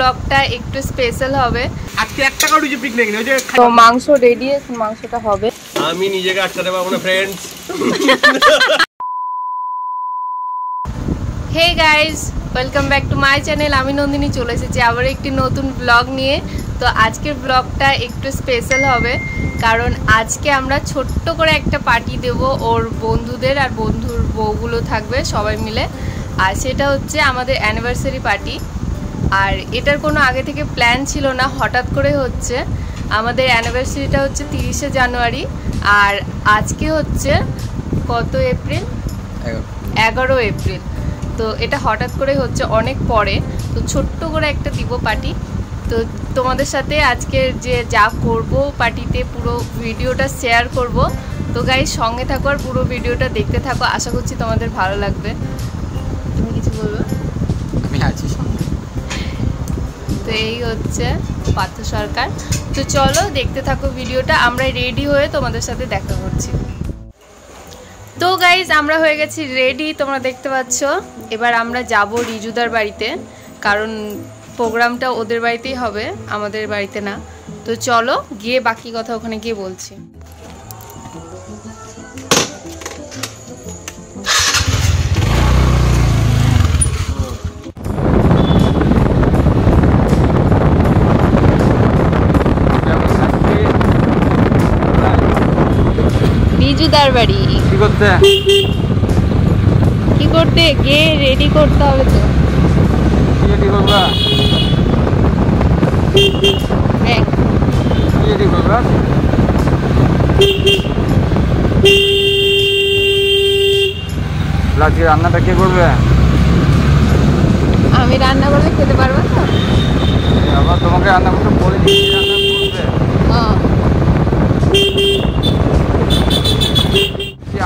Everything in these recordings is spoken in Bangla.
ব্লগটা একটু স্পেশাল হবে। আজকে একটা কাউরিজে পিকনিক নেই, ওই যে তো মাংস রেডি, এখন মাংসটা হবে। আমি নিজেকে আটকাতে পারবো না friends. Hey guys, welcome back to my channel. আমি নন্দিনী চলে এসেছি আবার একটি নতুন ব্লগ নিয়ে। তো আজকের ব্লগটা একটু স্পেশাল হবে, কারণ আজকে আমরা ছোট্ট করে একটা পার্টি দেব ওর বন্ধুদের, আর বন্ধুর বউগুলো থাকবে সবাই মিলে। আর সেটা হচ্ছে আমাদের অ্যানিভার্সারি পার্টি। আর এটার কোনো আগে থেকে প্ল্যান ছিল না, হঠাৎ করে হচ্ছে। আমাদের অ্যানিভার্সারিটা হচ্ছে 30শে জানুয়ারি, আর আজকে হচ্ছে কত এপ্রিল? 11 এপ্রিল। তো এটা হঠাৎ করে হচ্ছে, অনেক পরে। তো ছোট্ট করে একটা দিব পার্টি। তো তোমাদের সাথে আজকে যে যা করব পার্টিতে পুরো ভিডিওটা শেয়ার করব। তো গাইস সঙ্গে থাকো আর পুরো ভিডিওটা দেখতে থাকো, আশা করছি তোমাদের ভালো লাগবে। তুমি কিছু বলবে? আমি আছি সঙ্গে। তো এই হচ্ছে পার্থ সরকার। তো চলো দেখতে থাকো ভিডিওটা, আমরা রেডি হয়ে তোমাদের সাথে দেখা করছি। তো গাইজ আমরা হয়ে গেছি রেডি, তোমরা দেখতে পাচ্ছ। এবার আমরা যাব রিজুদার বাড়িতে, কারণ প্রোগ্রামটা ওদের বাড়িতেই হবে, আমাদের বাড়িতে না। তো চলো গিয়ে বাকি কথা ওখানে গিয়ে বলছি। রিজুদার বাড়ি কি করতে গিয়ে রেডি করতে হবে। তো রেডি করবা? হ্যাঁ, রেডি করবা? আজকে রান্নাটা কে করবে? আমি রান্না করলে খেতে পারবো তো? আবার তোমাকে রান্না করতে বলে দিচ্ছি, রান্না করবে।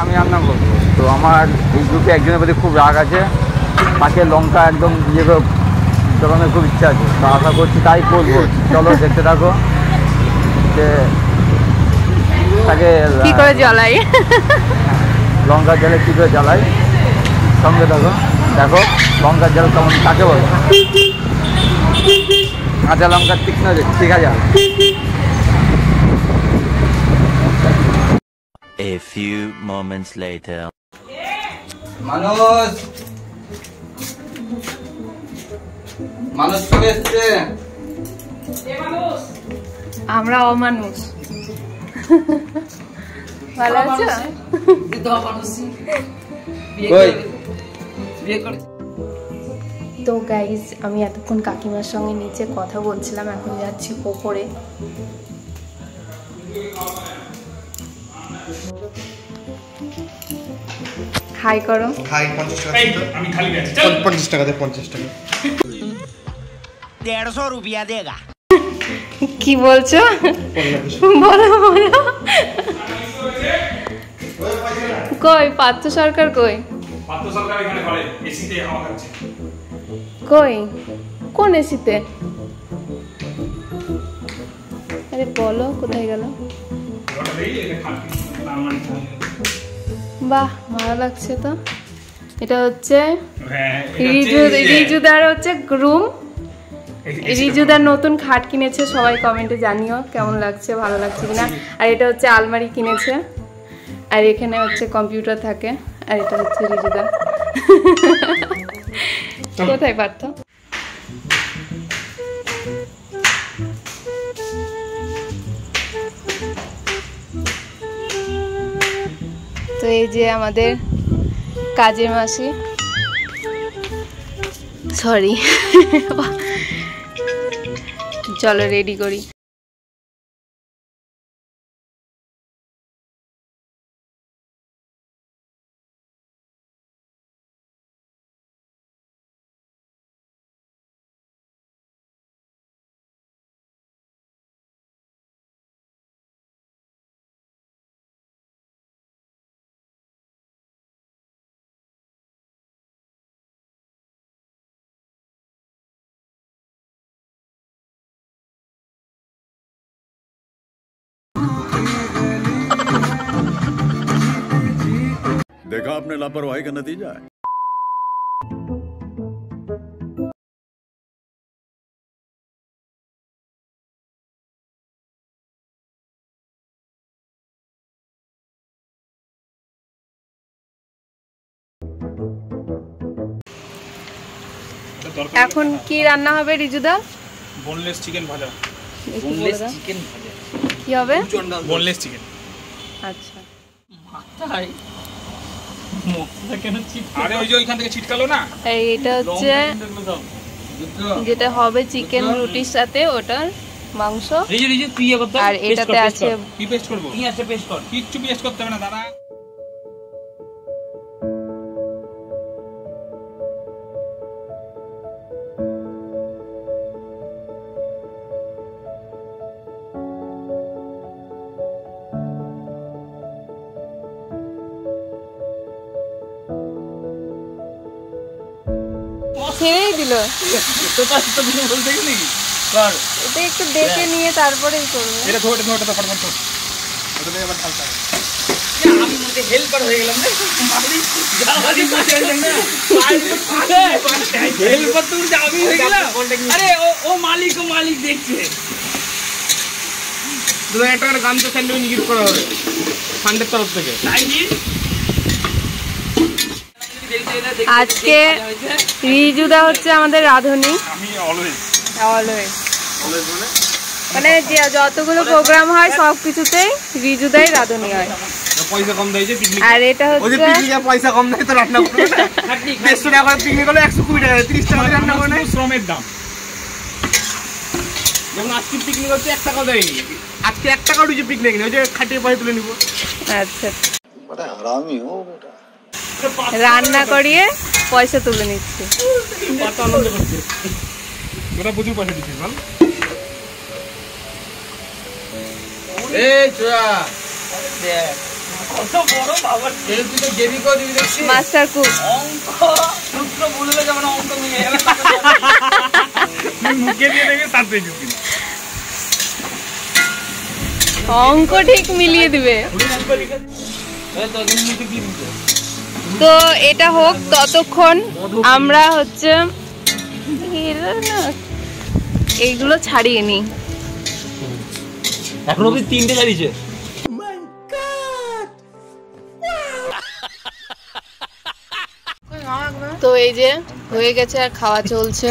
আমি রান্না করবো। তো আমার এই গ্রুপে একজনের প্রতি খুব রাগ আছে, তাকে লঙ্কা একদম ইয়ে করে জলানোর খুব ইচ্ছা আছে। তো আশা করছি তাই করবো। চলো দেখতে থাকো যে তাকে কি করে জ্বলাই, লঙ্কার জলে কী করে জ্বালাই। সঙ্গে থাকো, দেখো লঙ্কার জল কেমন কাকে বলো। কাঁচা লঙ্কার তীক্ষ্ণ ঠিক আছে। A few moments later. মানুষ চলে এসছে। আমরা অমানুষ। ভালো আছো? তো গাইজ আমি এতক্ষণ কাকিমার সঙ্গে নিচে কথা বলছিলাম, এখন যাচ্ছি ওপরে। হাই করো। হাই 50 টাকা। আমি খালি গেছি। 50 টাকা দে, 50 টাকা। 150 रुपया देगा। কি বলছো? বলো বলো। কই পার্থ সরকার? কই পার্থ সরকার? এখানে ঘরে এসিতে হাওয়া খাচ্ছে। কই? কোন এসিতে? আরে বলো কোথায় গেল? বাহ, ভালো লাগছে তো। এটা হচ্ছে রিজুদার হচ্ছে রুম। রিজুদার নতুন খাট কিনেছে, সবাই কমেন্টে জানিও কেমন লাগছে, ভালো লাগছে কিনা। আর এটা হচ্ছে আলমারি কিনেছে, আর এখানে হচ্ছে কম্পিউটার থাকে। আর এটা হচ্ছে রিজুদা। কোথায় পার্থ? তো এই যে আমাদের কাজের মাসি, সরি। চলো রেডি করি। देखा आपने लापरवाही का नतीजा है। এখন কি রান্না হবে রিজুদা? বোনলেস চিকেন ভাজা। বোনলেস চিকেন ভাজা কি হবে? Boneless chicken. আচ্ছা, মাথায় মশলা কেন ছিটকালো? আরে ওই যে ওইখান থেকে ছিটকালো না। এই এটা হচ্ছে যেটা হবে চিকেন রুটির সাথে, ওটার মাংস। রিজু রিজু তুই ইয়ে করতে, আর এটাতে আছে কি পেস্ট করবো? পেঁয়াজটা পেস্ট কর। কিচ্ছু পেস্ট করতে হবে না দাদা। ছেড়েই দিল। তোটা তো কিছু বলতে গেলি কর। এটা একটু দেখে নিয়ে তারপরেই করবে। এটা ধোটা ধোটা তো ফটফট তো। ওটা দিয়ে আবার ঢালতে হবে। আমি মধ্যে হেল্পার হয়ে গেলাম রে। মালিক জামালি বসে আছে না। হেল্পার তো আমি হয়ে গেলাম। আরে ও মালিক দেখছে। 2000 টাকার গান তো স্যান্ডউইচ গিফট করা হবে ফান্ডের তরফ থেকে। তাই নি আজকে রিজুদা হচ্ছে আমাদের রাঁধুনি। আমি অলওয়েজ অলওয়েজ মানে যে যতগুলো প্রোগ্রাম হয় সব কিছুতেই রিজুদাই রাঁধুনি হয়। পয়সা কম দেয় যে পিকনিক। আর এটা ওই যে হচ্ছে পিকনিকে পয়সা কম দেয় তো রান্না করবে না। 150 টাকা করে পিকনিক হলো 120 টাকা 30 টাকা করে রান্না করে শ্রমের দাম। যেমন আজকে পিকনিক হচ্ছে 1 টাকা দেয়নি। আজকে 1 টাকা উঠেছে পিকনিক নিয়ে, ওই যে খাটিয়ে পয়সা তুলে নিব। আচ্ছা রান্না করিয়ে পয়সা তুলে নিচ্ছে। কত আনন্দ করছে। ওরা প্রচুর পয়সা দিচ্ছে বল। এই চুয়া দেখ কত বড় বাবা এই তুই তো গেবি কো দিবি দেখছিস। মাস্টার কুক অঙ্ক সূত্র বললে যেমন অঙ্ক মিলে গেল। তুই মুখে দিয়ে দেখে সাথ পেয়ে গেছিস। অঙ্ক ঠিক মিলিয়ে দিবে। এই তো তুমি মুখে কি দিতে? তো এটা হোক ততক্ষণ আমরা হচ্ছে এইগুলো ছাড়িয়ে নি। এখন অবধি 3টে ছাড়িয়েছে। তো এই যে হয়ে গেছে আর খাওয়া চলছে।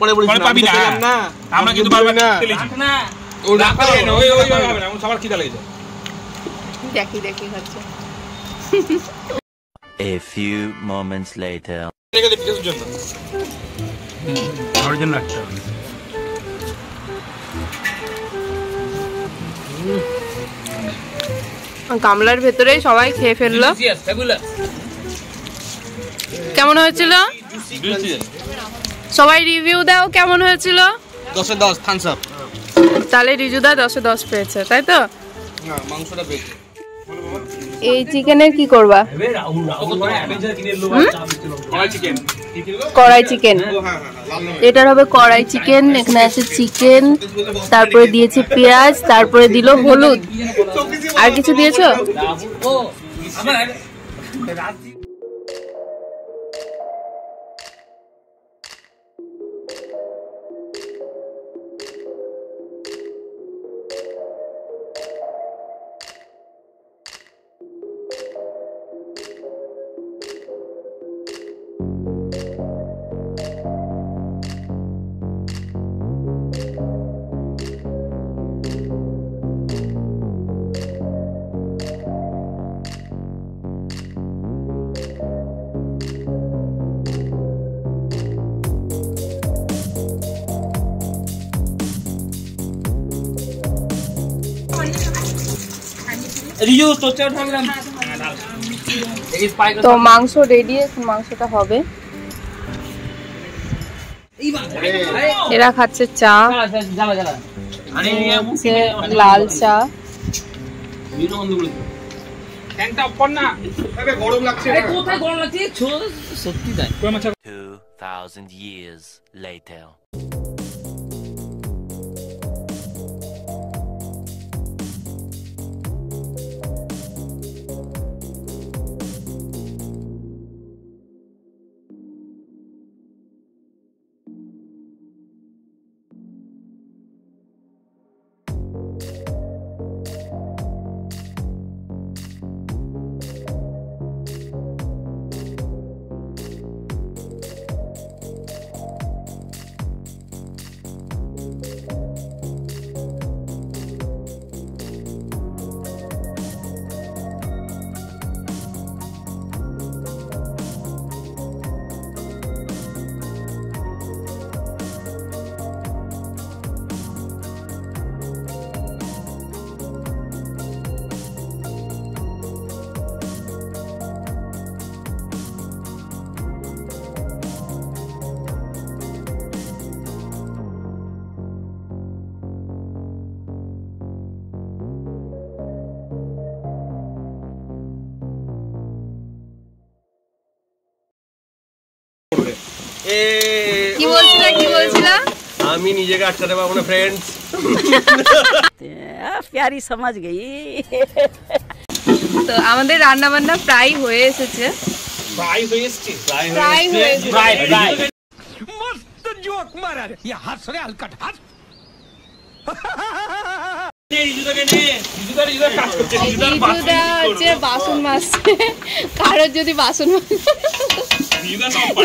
পরে পাবি না। আমরা কিন্তু পারবে না। না ও রাখা না ওই হবে না। সবার খিদা লেগেছে। দেখি খাচ্ছে। A few moments later. রেখে দে পিকের জন্য। ওর জন্য একটা। গামলার ভেতরে সবাই খেয়ে ফেললো। কেমন হয়েছিল সবাই রিভিউ দাও, কেমন হয়েছিল? 10 এ 10 থামস আপ। তাহলে রিজুদা 10 এ 10 পেয়েছে, তাই তো? না মাংসটা পেয়েছে। এই চিকেনের কি করবা? কড়াই চিকেন। এটার হবে কড়াই চিকেন। এখানে আছে চিকেন, তারপরে দিয়েছে পেঁয়াজ, তারপরে দিল হলুদ। আর কিছু দিয়েছো? তো মাংস রেডি, এখন মাংসটা হবে। এরা খাচ্ছে চা, লাল চা। ফ্যানটা অফ কর না। আরে গরম লাগছে। কোথায় গরম লাগছে? সত্যি তাই। 2000 years later. বলছিলা কি বলছিলা? আমি নিজেকে আটকাতে পারবো না ফ্রেন্ডস। प्यारी समझ गई। তো আমাদের রান্না বান্না প্রায় হয়ে এসেছে। ফ্রাই হয়ে এসেছে। প্রায় হয়ে এসেছে। মস্ত জোক মারার। ইয়া হাস রে হালকাট হাস। ইজুদা হচ্ছে বাসন মাজছে। কারোর যদি বাসন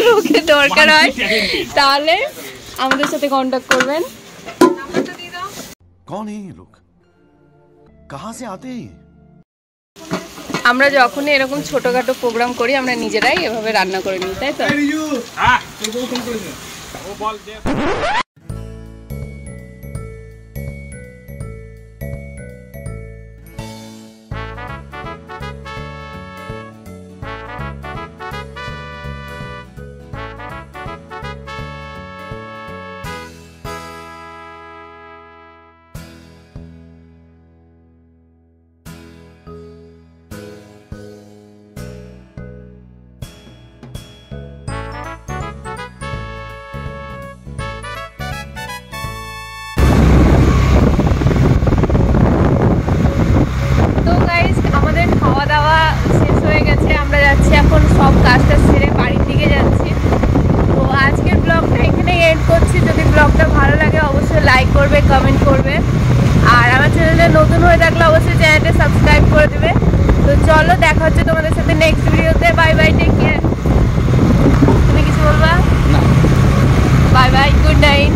লোকে দরকার হয় তাহলে আমাদের সাথে কন্ট্যাক্ট করবেন। कौन है ये लोग? कहाँ से आते हैं? আমরা যখনই এরকম ছোটখাটো প্রোগ্রাম করি আমরা নিজেরাই এভাবে রান্না করে নিই, তাই তো? এখন সব কাজটা সেরে বাড়ির দিকে যাচ্ছি। তো আজকের ব্লগটা এখানে এন্ড করছি। যদি ব্লগটা ভালো লাগে অবশ্যই লাইক করবে, কমেন্ট করবে, আর আমার চ্যানেলে নতুন হয়ে থাকলে অবশ্যই চ্যানেলটা সাবস্ক্রাইব করে দেবে। তো চলো দেখা হচ্ছে তোমাদের সাথে নেক্সট ভিডিওতে। Bye bye, take care. তুমি কিছু বলবা? Bye bye, good night.